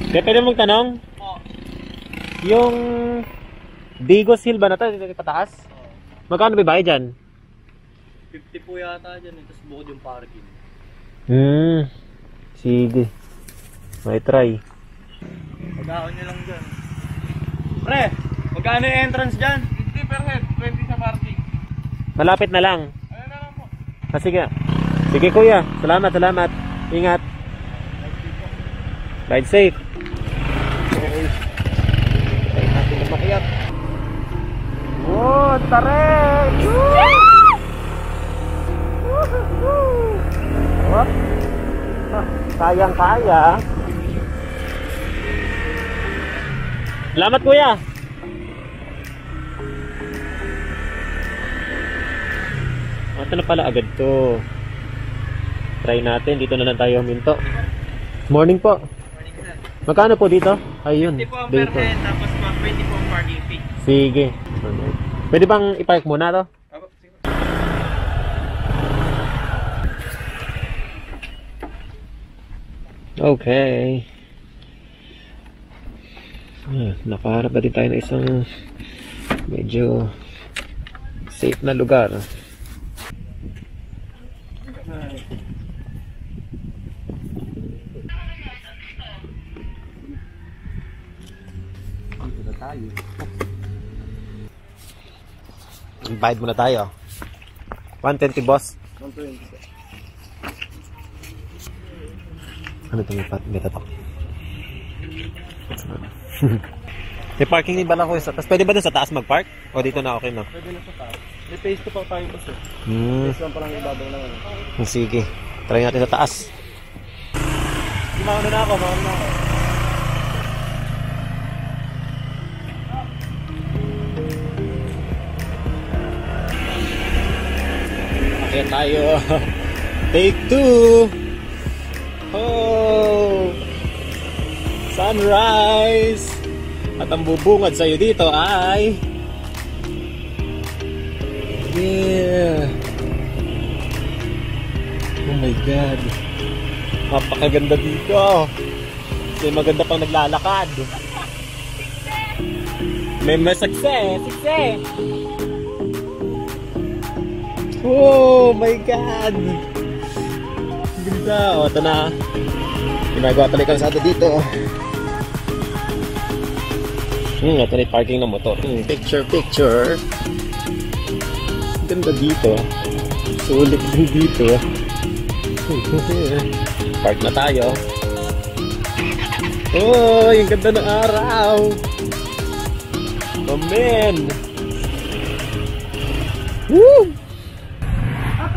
Kaya pwede mong tanong? Oo. Yung Digos Hill ba na ito? Dito pataas? Magkano ba bayad dyan? 50 po yata dyan. Tapos bukod yung parking. Sige. May try. Pag-ahon nyo lang dyan. Pre, magkano yung entrance dyan? 50 per head, 20 sa parking. Malapit na lang. Ayun na lang po. Sige. Sige kuya. Salamat, salamat. Ingat. Ride safe. Okay. Tayo natin na makiyak. Wow, tarik! What? Kayang kaya. Salamat kuya. Ito na pala agad to. Try natin. Dito na lang tayo huminto. Morning po. Morning sir. Magkano po dito? Ayun. 50 po ang per Dito. head, tapos 20 po ang parking fee. Sige. Pwede bang ipark muna to? Okay. Nakaharap na din tayo ng isang medyo safe na lugar. Dito na tayo. Bayad muna tayo. 120 boss. 120. Ano ito may tatak? May parking din ba lang ko isa? Tapos pwede ba dun sa taas mag-park? O dito na okay na? Pwede na sa taas. May phase 2 pa tayo po sir. Phase 1 pa lang ibabaw na ngayon. Sige. Try natin sa taas. Mauna na ako. Okay tayo. Take 2. Oh, sunrise. At ang bubungad sa'yo dito ay oh my god, napakaganda dito. Kasi maganda pang naglalakad. May success. Oh my god, ganda. O, ito na. Ginagawa talaga ang sado dito. Ito na yung parking ng motor. Picture. Ganda dito. Sulit din dito. Park na tayo. Oh, yung ganda ng araw. Oh man. Woo!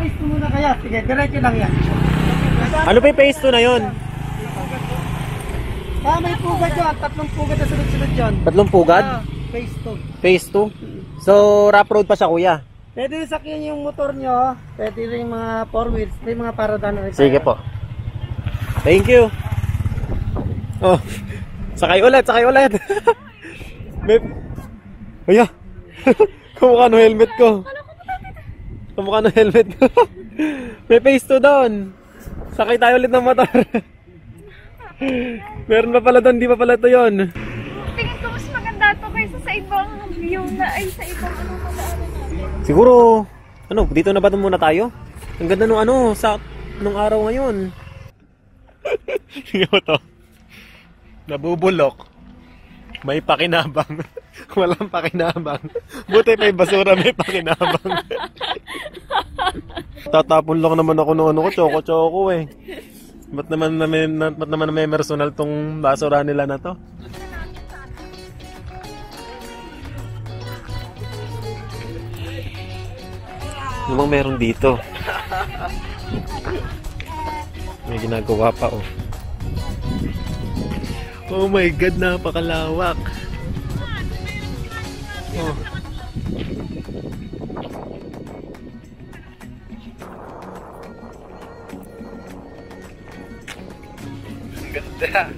Phase 2 muna kaya. Sige, diretso lang yan. Ano pa yung phase 2 na yun? May pugad yun. 3 pugad na sunod-sunod yun. 3 pugad? Phase 2. Phase 2? So, rough road pa siya kuya? Pwede sakyan yung motor nyo. Pwede rin yung mga 4 wheels. May mga parada na rin. Sige po. Thank you. Oh, sakay ulit. May... Aya. Kamukha ng helmet ko. May phase 2 doon. Sakay tayo ulit ng motor. Meron pa pala doon, di pa pala ito yun. Tingin ko mas maganda to kaysa sa ibang view na ay sa ibang madaanan natin. Siguro, dito na ba muna tayo? Ang ganda nung nung araw ngayon. Sige mo to. Nabubulok. May pakinabang. Walang pakinabang. Buti may basura, may pakinabang. Tatapon lang naman ako ng choco eh. Ba't naman may personal tong basura nila na to? Ano bang meron dito? May ginagawa pa oh. Oh my god, napakalawak. Oh. Ganda.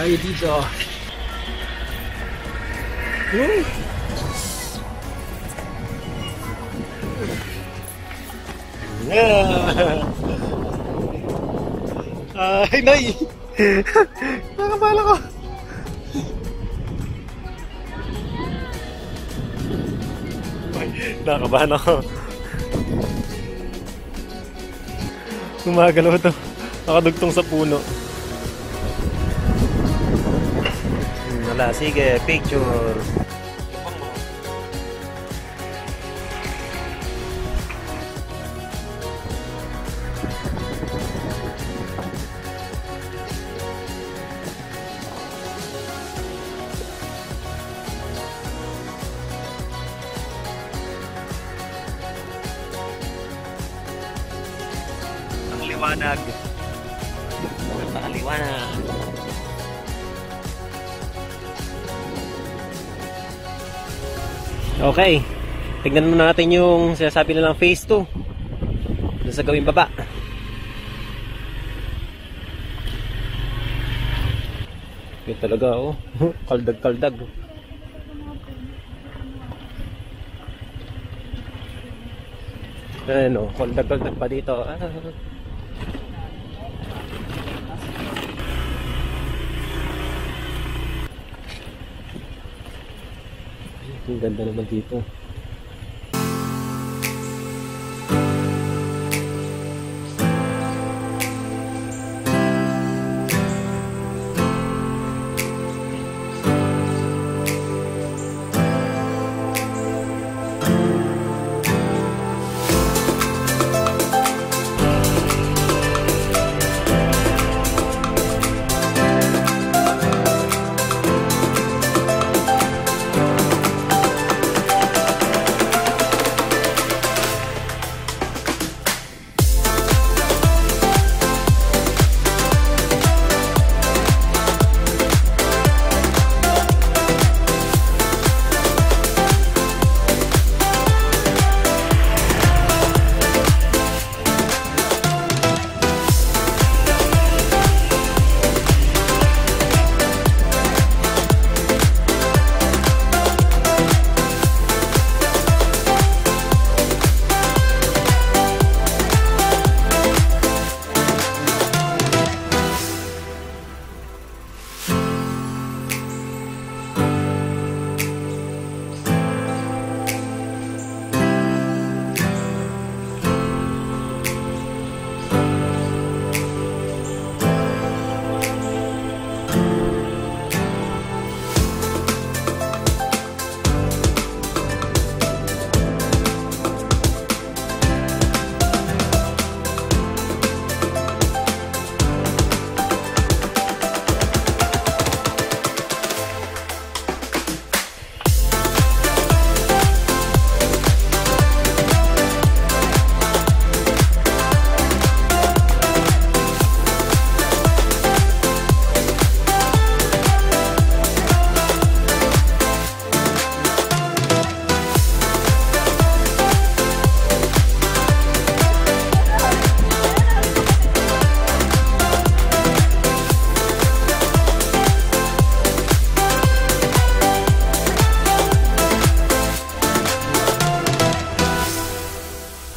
tayo dito. Ay, nay! Nakabala ko! Ay, nakabahan ako. Gumagalaw ito. Nakadugtong sa puno. Wala, sige, picture. Ang liwanag. Ang liwanag. Okay, tignan muna natin yung sinasabi nilang phase 2 doon sa gawing baba. Yun talaga, oh. Kaldag-kaldag. Ano, kaldag-kaldag pa dito. Ang ganda naman dito.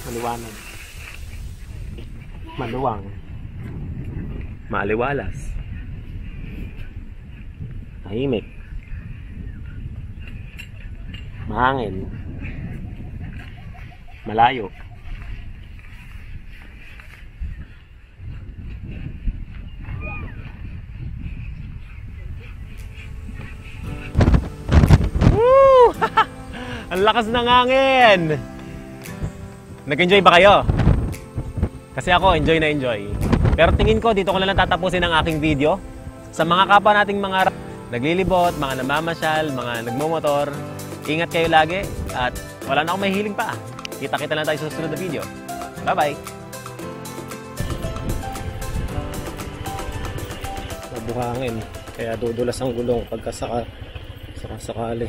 Maliwanag. Maluwang. Maaliwalas. Tahimik. Mahangin. Malayo. Woo! Ang lakas ng hangin! Nag-enjoy ba kayo? Kasi ako, enjoy na enjoy. Pero tingin ko, dito ko na lang tatapusin ang aking video. Sa mga kapwa nating mga naglilibot, mga namamasyal, mga nagmumotor, ingat kayo lagi at wala na akong mahihiling pa. Kita-kita lang tayo sa susunod na video. Bye-bye! Mabuhangin, kaya dudulas ang gulong pagka sakali.